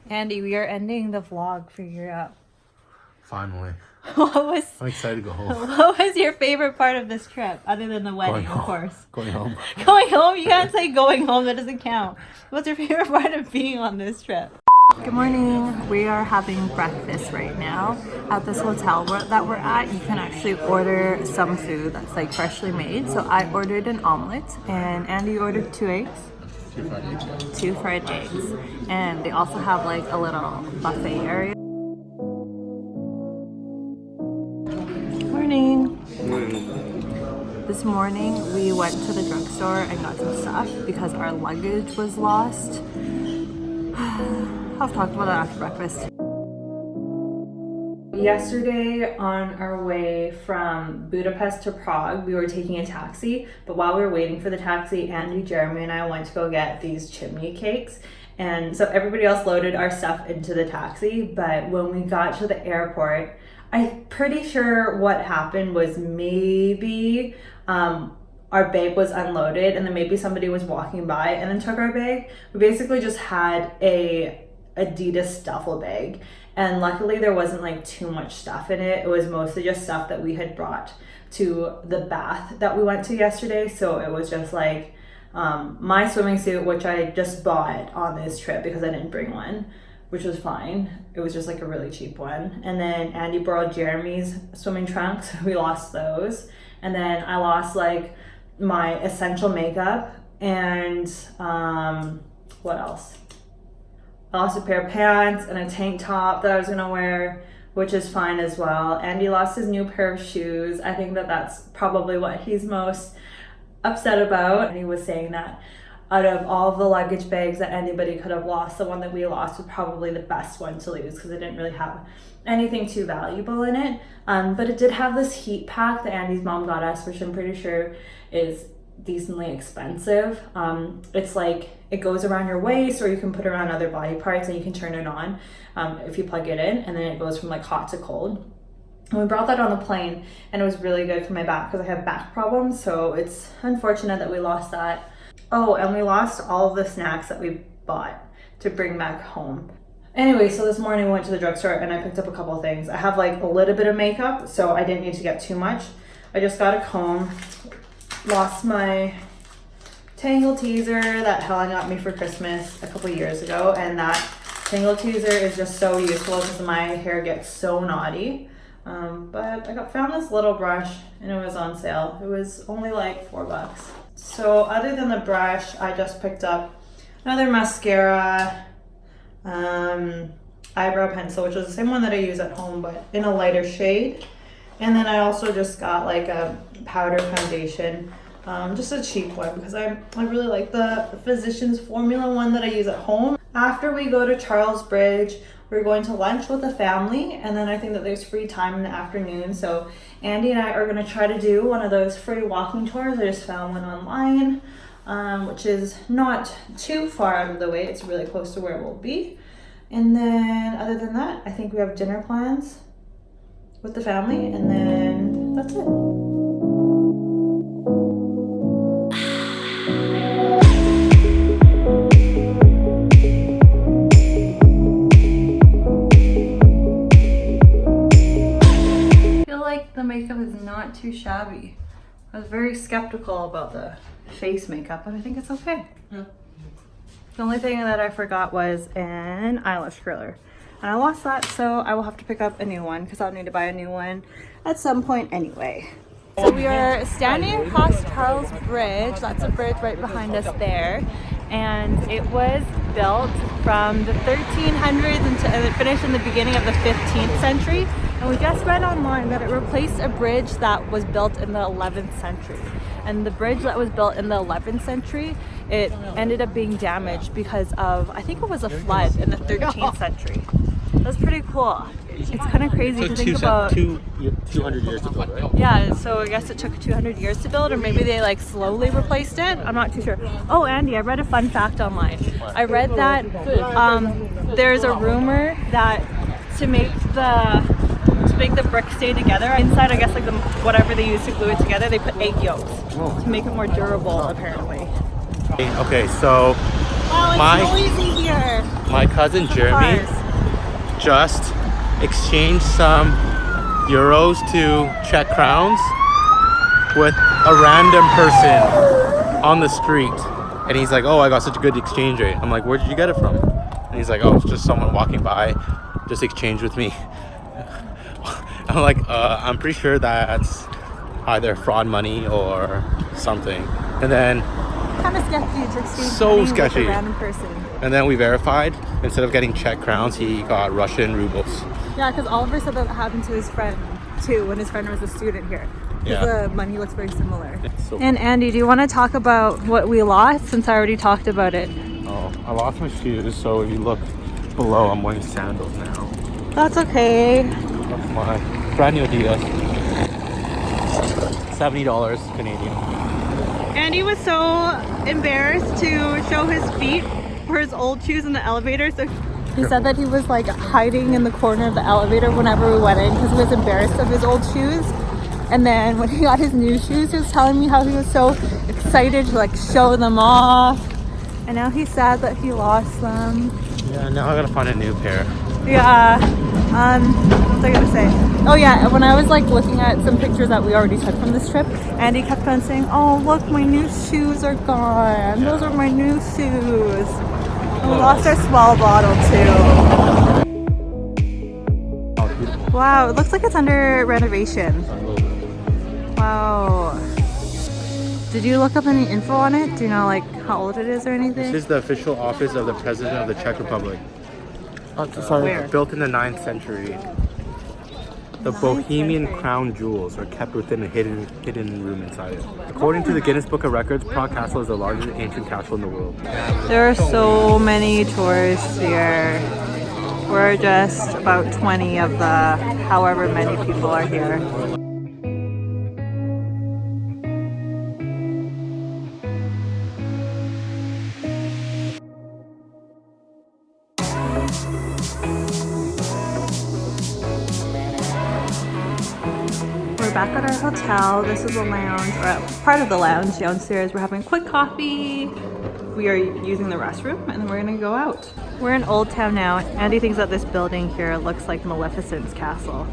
Andy, we are ending the vlog. Figure out. Finally. I'm excited to go home. What was your favorite part of this trip, other than the wedding, of course? Going home. Going home? You can't say going home. That doesn't count. What's your favorite part of being on this trip? Good morning. We are having breakfast right now at this hotel that we're at. You can actually order some food that's like freshly made. So I ordered an omelet, and Andy ordered 2 eggs. 2 fried eggs. 2 fried eggs. And they also have like a little buffet area. Morning. This morning we went to the drugstore and got some stuff because our luggage was lost. I'll talk about it after breakfast. Yesterday on our way from Budapest to Prague, we were taking a taxi, but while we were waiting for the taxi, Andy, Jeremy, and I went to go get these chimney cakes. And so everybody else loaded our stuff into the taxi, but when we got to the airport, I'm pretty sure what happened was maybe our bag was unloaded and then maybe somebody was walking by and then took our bag. We basically just had a Adidas duffel bag, and luckily there wasn't like too much stuff in it. It was mostly just stuff that we had brought to the bath that we went to yesterday. So it was just like my swimming suit, which I just bought on this trip because I didn't bring one, which was fine. It was just like a really cheap one. And then Andy borrowed Jeremy's swimming trunks. We lost those. And then I lost like my essential makeup and what else? I lost a pair of pants and a tank top that I was gonna wear, which is fine as well. Andy lost his new pair of shoes. I think that that's probably what he's most upset about. And he was saying that out of all of the luggage bags that anybody could have lost, the one that we lost was probably the best one to lose because it didn't really have anything too valuable in it. But it did have this heat pack that Andy's mom got us, which I'm pretty sure is decently expensive. It's like it goes around your waist, or you can put it around other body parts and you can turn it on if you plug it in, and then it goes from like hot to cold. And we brought that on the plane, and it was really good for my back because I have back problems, so it's unfortunate that we lost that. Oh, and we lost all of the snacks that we bought to bring back home. Anyway, so this morning we went to the drugstore and I picked up a couple of things. I have like a little bit of makeup, so I didn't need to get too much. I just got a comb, lost my Tangle teaser that Helen got me for Christmas a couple years ago, and that Tangle teaser is just so useful because my hair gets so knotty. But I found this little brush and it was on sale. It was only like $4. So other than the brush, I just picked up another mascara, eyebrow pencil, which is the same one that I use at home, but in a lighter shade. And then I also just got like a powder foundation, just a cheap one because I really like the Physicians Formula one that I use at home. After we go to Charles Bridge, we're going to lunch with the family, and then I think that there's free time in the afternoon. So Andy and I are going to try to do one of those free walking tours. I just found one online, which is not too far out of the way. It's really close to where we'll be. And then other than that, I think we have dinner plans with the family, and then that's it. The makeup is not too shabby. I was very skeptical about the face makeup, but I think it's okay. Yeah. The only thing that I forgot was an eyelash curler, and I lost that, so I will have to pick up a new one because I'll need to buy a new one at some point anyway. So we are standing across Charles Bridge. That's a bridge right behind us there, and it was built from the 1300s and it finished in the beginning of the 15th century. And we just read online that it replaced a bridge that was built in the 11th century. And the bridge that was built in the 11th century, it ended up being damaged because of, I think it was a flood in the 13th century. That's pretty cool. It's kind of crazy to think about. 200 years to build, right? Yeah, so I guess it took 200 years to build, or maybe they like slowly replaced it. I'm not too sure. Oh, Andy, I read a fun fact online. I read that there's a rumor that to make the brick stay together inside, I guess like whatever they use to glue it together, they put egg yolks to make it more durable, apparently. Okay, so Wow, it's noisy here. My cousin Jeremy Cars. just exchanged some euros to Czech crowns with a random person on the street. And he's like, oh, I got such a good exchange rate. I'm like, where did you get it from? And he's like, oh, it's just someone walking by, just exchanged with me. I'm like, I'm pretty sure that's either fraud money or something. And then Kind of sketchy to exchange So money sketchy. with a random person. and then we verified, instead of getting Czech crowns, he got Russian rubles. Yeah, because Oliver said that happened to his friend too when his friend was a student here. Yeah. The money looks very similar. So And Andy, do you want to talk about what we lost since I already talked about it? oh, I lost my shoes, so if you look below, I'm wearing sandals now. That's okay. That's my brand new Adidas. $70 Canadian. Andy was so embarrassed to show his feet for his old shoes in the elevator, so he said that he was like hiding in the corner of the elevator whenever we went in because he was embarrassed of his old shoes. And then when he got his new shoes, he was telling me how he was so excited to like show them off. And now he's sad that he lost them. Yeah, now I gotta find a new pair. Yeah. What was I gonna say? Oh yeah, when I was like looking at some pictures that we already took from this trip, Andy kept on saying, "Oh look, my new shoes are gone. Those are my new shoes." And we lost our swell bottle too. Oh, beautiful. Wow, it looks like it's under renovation. Wow. Did you look up any info on it? Do you know like how old it is or anything? This is the official office of the President of the Czech Republic. Where? Built in the 9th century. The Bohemian crown jewels are kept within a hidden room inside it. According to the Guinness Book of Records, Prague Castle is the largest ancient castle in the world. There are so many tourists here. We're just about 20 of the however many people are here. We're back at our hotel. This is the lounge, or part of the lounge downstairs. We're having a quick coffee. We are using the restroom and then we're gonna go out. We're in Old Town now. Andy thinks that this building here looks like Maleficent's castle.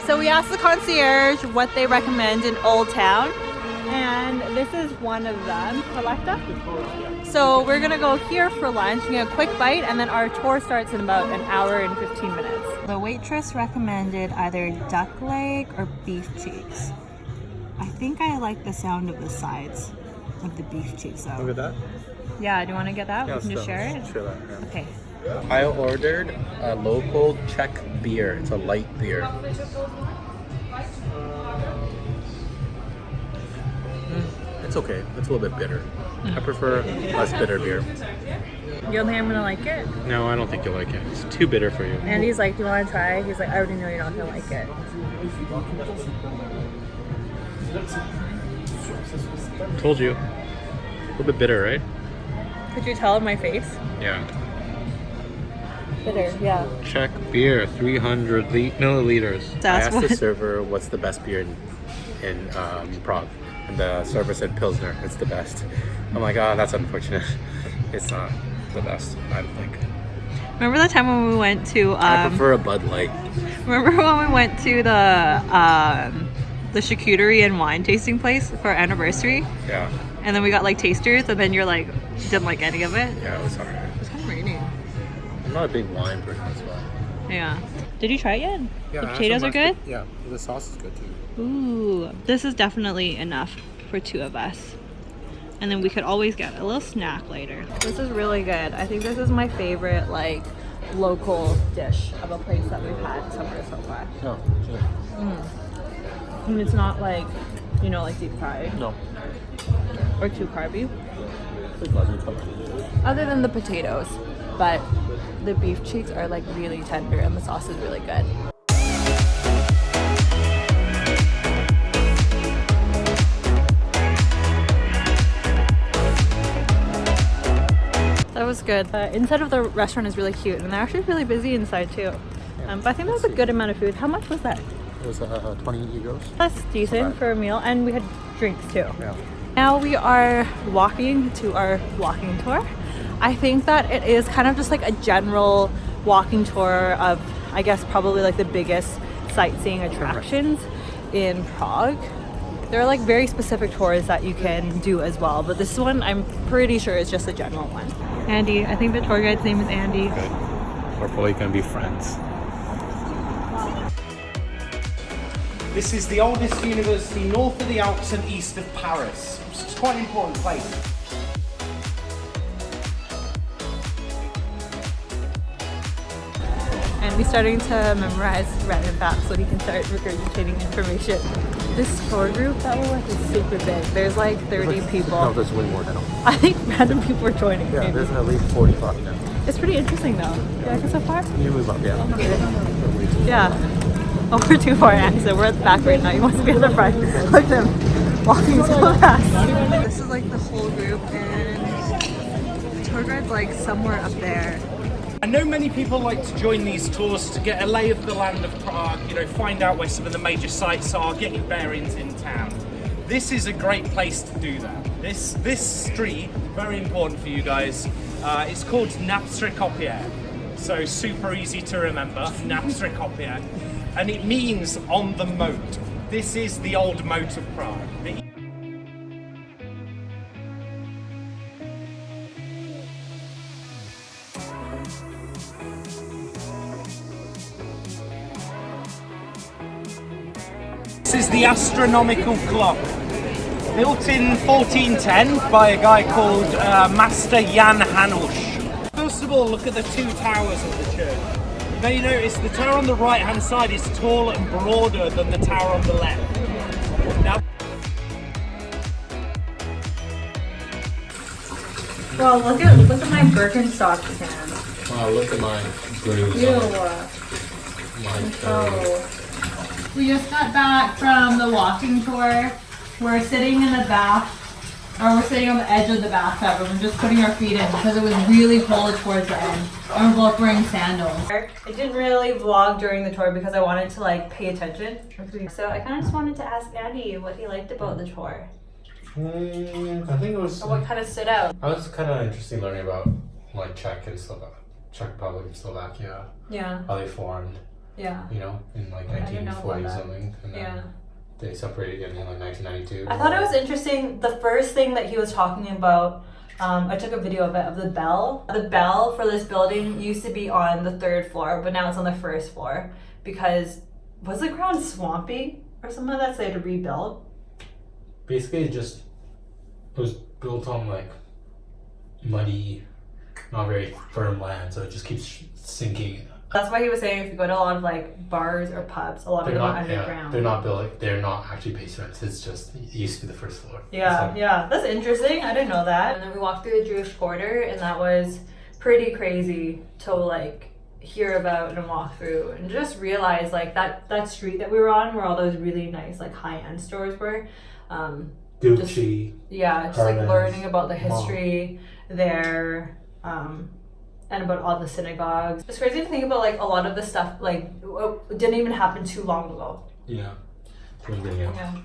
So we asked the concierge what they recommend in Old Town, and this is one of them. Collecta? So we're gonna go here for lunch and get a quick bite, and then our tour starts in about an hour and 15 minutes. The waitress recommended either duck leg or beef cheeks. I think I like the sound of the sides of the beef cheeks though. Look at that. Yeah, do you want to get that? We can just share it? Share that, yeah. Okay. I ordered a local Czech beer. It's a light beer. It's okay. It's a little bit bitter. I prefer less bitter beer. You don't think I'm gonna like it? No, I don't think you'll like it. It's too bitter for you. And he's like, do you want to try? He's like, I already know you're not gonna like it. Told you. A little bit bitter, right? Could you tell in my face? Yeah. Bitter, yeah. Czech beer, 300 milliliters. I That's asked the what- server what's the best beer in Prague, and the server said Pilsner. It's the best. I'm like, oh, that's unfortunate. It's not the best, I don't think. Remember that time when we went to I prefer a Bud Light. remember when we went to the charcuterie and wine tasting place for our anniversary? Yeah. And then we got like tasters, and then you're like, didn't like any of it? Yeah, it was alright. It was kind of raining. I'm not a big wine person as well. Yeah. Did you try it yet? Yeah, The potatoes are good? Yeah, the sauce is good too. Ooh, this is definitely enough for two of us. And then we could always get a little snack later. This is really good. I think this is my favorite like local dish of a place that we've had somewhere so far. No, And it's not like, you know, like deep fried no. or too carby. Other than the potatoes, but the beef cheeks are like really tender and the sauce is really good. was good. Inside of the restaurant is really cute, and they're actually really busy inside too. But I think that was a good amount of food. How much was that? It was 20 euros. That's decent for a meal, and we had drinks too. Yeah. Now we are walking to our walking tour. I think that it is kind of just like a general walking tour of, I guess, probably like the biggest sightseeing attractions in Prague. There are like very specific tours that you can do as well, but this one I'm pretty sure is just a general one. Andy, I think the tour guide's name is Andy. Good. We're probably gonna be friends. This is the oldest university north of the Alps and east of Paris. It's quite an important place. And we're starting to memorize random facts so we can start regurgitating information. This tour group that we're with is super big. There's like 30 people. No, there's way more now. I think random people are joining. Yeah, maybe. there's at least 45 now. It's pretty interesting though. You like it so far? You move up, yeah. Yeah. Oh, we're too far, Andy, so we're at the back right now. He wants to be at the front. Look at him walking so fast. This is like the whole group, and the tour guide's like somewhere up there. I know many people like to join these tours to get a lay of the land of Prague, you know, find out where some of the major sites are, get your bearings in town. This is a great place to do that. This street, very important for you guys, it's called Napstrekopier. So super easy to remember, Napstrekopier. And it means on the moat. This is the old moat of Prague. This is the astronomical clock, built in 1410 by a guy called Master Jan Hanusch. First of all, look at the two towers of the church. You may notice the tower on the right hand side is taller and broader than the tower on the left. Now, Well, look at my Birkenstocks, man. Wow, look at my grooves. Ew. My toes. Oh. We just got back from the walking tour. We're sitting in the bath, or we're sitting on the edge of the bathtub, and we're just putting our feet in because it was really cold towards the end. And we're both wearing sandals. I didn't really vlog during the tour because I wanted to like pay attention. So I kind of just wanted to ask Andy what he liked about the tour. I think it was. Or what kind of stood out. I was kind of interested learning about like Czech Republic and Slovakia, Yeah, how they formed, yeah. you know, in like I didn't know about 1940 that. something, and then Yeah. they separated again in like 1992. I thought it was interesting. The first thing that he was talking about, I took a video of it, of the bell. The bell for this building used to be on the 3rd floor, but now it's on the 1st floor because was the ground swampy or something like that, so they had to rebuild? Basically, it was built on like muddy, not very firm land, so it just keeps sinking. That's why he was saying if you go to a lot of like bars or pubs, a lot of them are underground. They're not built. They're not actually basements. It's just it used to be the 1st floor. Yeah, So, yeah, that's interesting. I didn't know that. And then we walked through the Jewish quarter, and that was pretty crazy to like hear about and walk through, and just realize like that street that we were on, where all those really nice like high-end stores were. Gucci. Just like Hermes, learning about the history there, and about all the synagogues. It's crazy to think about like a lot of the stuff like didn't even happen too long ago. Yeah. Yeah.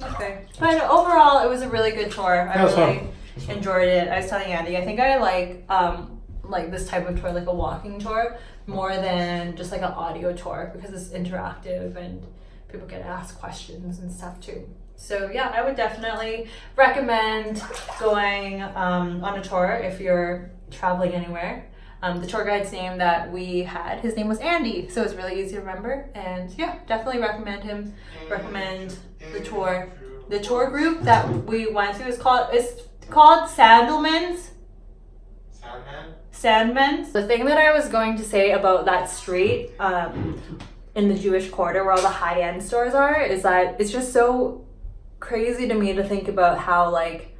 Okay. But overall, it was a really good tour. I It was really fun. enjoyed it. I was telling Andy, I think I like this type of tour, like a walking tour, more than just like an audio tour because it's interactive and people get to ask questions and stuff too. So yeah, I would definitely recommend going on a tour if you're traveling anywhere. The tour guide's name that we had, his name was Andy, so it's really easy to remember. And yeah, definitely recommend him. Recommend the tour. The tour group that we went to is called Sandman's. Sandman's. The thing that I was going to say about that street in the Jewish quarter where all the high-end stores are is that it's just so crazy to me to think about how like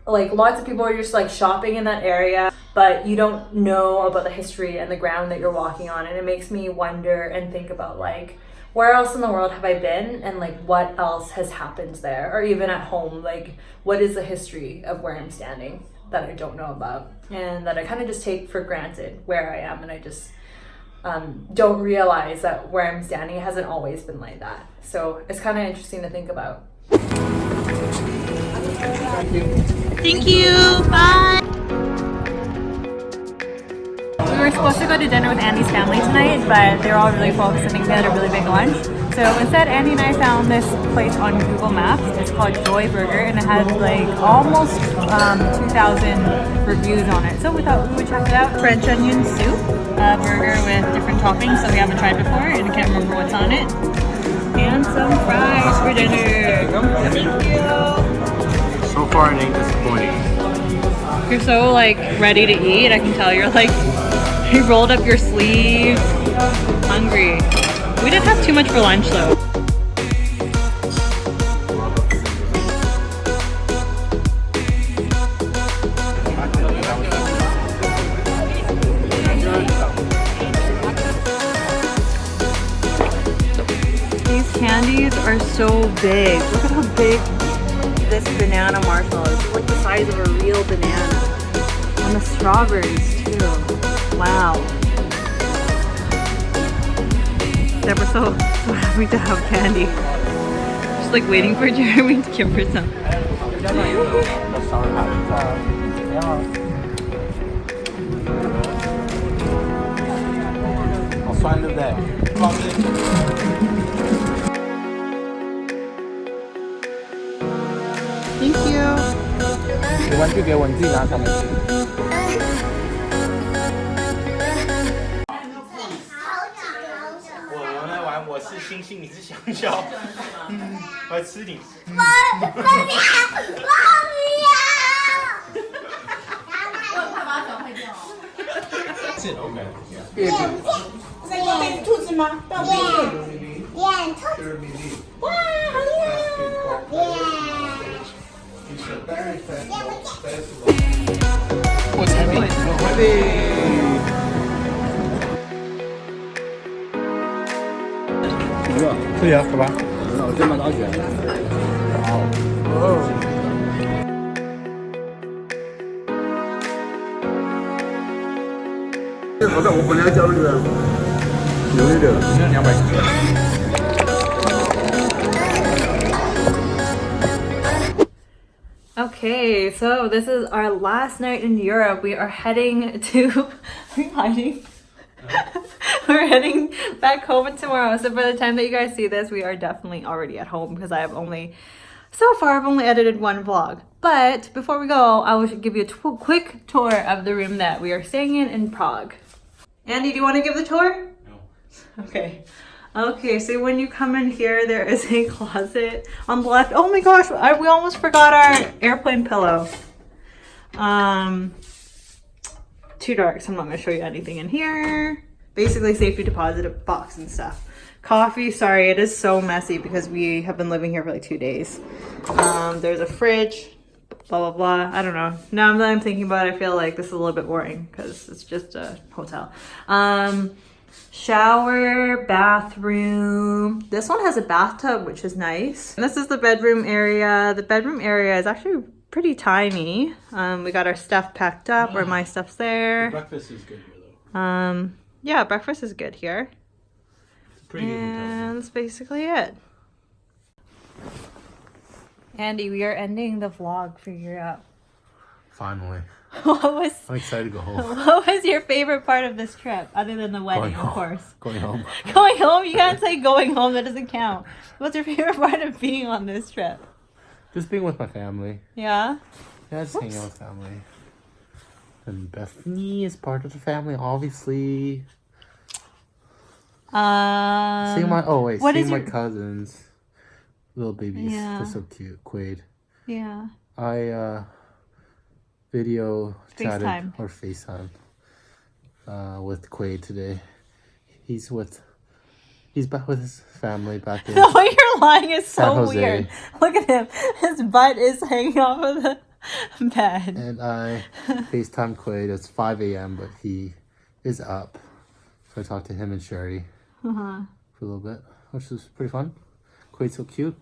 lots of people are just like shopping in that area, but you don't know about the history and the ground that you're walking on, and it makes me wonder and think about like where else in the world have I been, and like what else has happened there, or even at home, like what is the history of where I'm standing that I don't know about, and that I kind of just take for granted where I am, and I just don't realize that where I'm standing hasn't always been like that. So it's kind of interesting to think about. Thank you. Bye. We were supposed to go to dinner with Andy's family tonight, but they're all really full sitting at a really big lunch. So instead, Andy and I found this place on Google Maps. It's called Joy Burger, and it has like almost 2,000 reviews on it. So we thought we would check it out. French onion soup, a burger with different toppings that we haven't tried before, and I can't remember what's on it. And some fries for dinner. Thank you. So far, it ain't disappointing. You're so like ready to eat. I can tell you're like, you rolled up your sleeves, hungry. We didn't have too much for lunch though. These candies are so big. Look at how big this banana marshmallow is. It's like the size of a real banana. And the strawberries too. Wow. That we're so happy to have candy. Just like waiting for Jeremy to give her some. I'll find them there. Thank you. 你玩具给我，你自己拿上面去。我来玩，我是星星，你是香蕉，我来吃你。是 OK。这个变兔子吗？变兔子。哇，好厉害哦！我才没。是呀，好吧。那我这么高选。好的，我本来交那个有一点200。Okay, so this is our last night in Europe. We are heading to. Are you hiding? We're heading back home tomorrow. So by the time that you guys see this, we are definitely already at home because I've only edited one vlog. But before we go, I will give you a quick tour of the room that we are staying in Prague. Andy, do you want to give the tour? No. Okay. Okay, so when you come in here, there is a closet on the left. Oh my gosh, we almost forgot our airplane pillow. Too dark, so I'm not going to show you anything in here. Basically, safety deposit box and stuff. Coffee, sorry, it is so messy because we have been living here for like 2 days. There's a fridge, blah, blah, blah. I don't know. Now that I'm thinking about it, I feel like this is a little bit boring because it's just a hotel. Shower, bathroom. This one has a bathtub, which is nice. And this is the bedroom area. The bedroom area is actually pretty tiny. We got our stuff packed up, or my stuff's there. Breakfast is good here, though. Yeah, breakfast is good here. Pretty good hotel. And that's basically it. Andy, we are ending the vlog for Europe. Finally. I'm excited to go home. What was your favorite part of this trip, other than the wedding, of course? Going home. Going home? You can't say going home. That doesn't count. What's your favorite part of being on this trip? Just being with my family. Yeah? Yeah, just hanging out with family. And Bethany is part of the family, obviously. Seeing my cousins. Little babies. Yeah. They're so cute. Quaid. Yeah. I video chatted FaceTime. or FaceTime with Quaid today. He's back with his family back in The way you're lying is San so Jose. weird. Look at him. His butt is hanging off of the bed. And I FaceTime Quaid. It's 5 a.m. but he is up. So I talked to him and Sherry for a little bit. which was pretty fun. Quite so cute.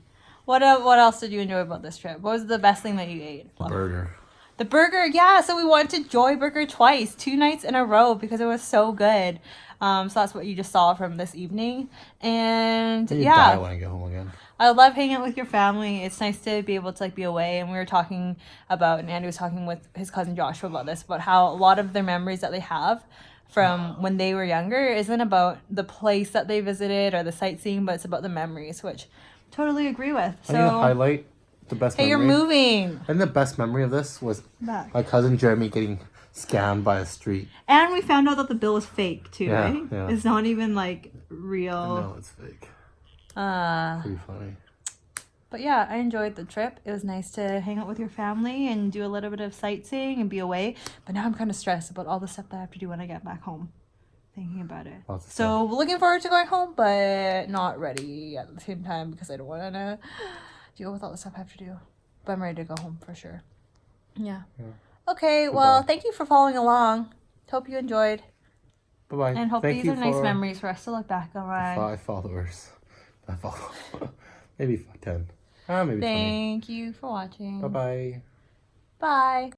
What else did you enjoy about this trip? What was the best thing that you ate? Burger. The burger, yeah. So we went to Joy Burger twice, 2 nights in a row because it was so good. So that's what you just saw from this evening. And You yeah, die when I get home again. I love hanging out with your family. It's nice to be able to like be away. And we were talking about, and Andy was talking with his cousin Joshua about this, about how a lot of their memories that they have from when they were younger isn't about the place that they visited or the sightseeing, but it's about the memories, which I totally agree with. I think the highlight, the best Hey, memory. you're moving. I think the best memory of this was Back. my cousin Jeremy getting scammed by a street. And we found out that the bill was fake too, Yeah, right? yeah. It's not even like real. No, it's fake. Pretty funny. But yeah, I enjoyed the trip. It was nice to hang out with your family and do a little bit of sightseeing and be away. But now I'm kind of stressed about all the stuff that I have to do when I get back home. Thinking about it. Lots of So looking forward to going home, but not ready at the same time because I don't want to deal with all the stuff I have to do. But I'm ready to go home for sure. Yeah. Okay, well, thank you for following along. Hope you enjoyed. Bye-bye. And hope Thank these you are nice for memories for us to look back on. 5 followers. 5 followers. Maybe 10. Maybe 20. Thank you for watching. Bye-bye. Bye.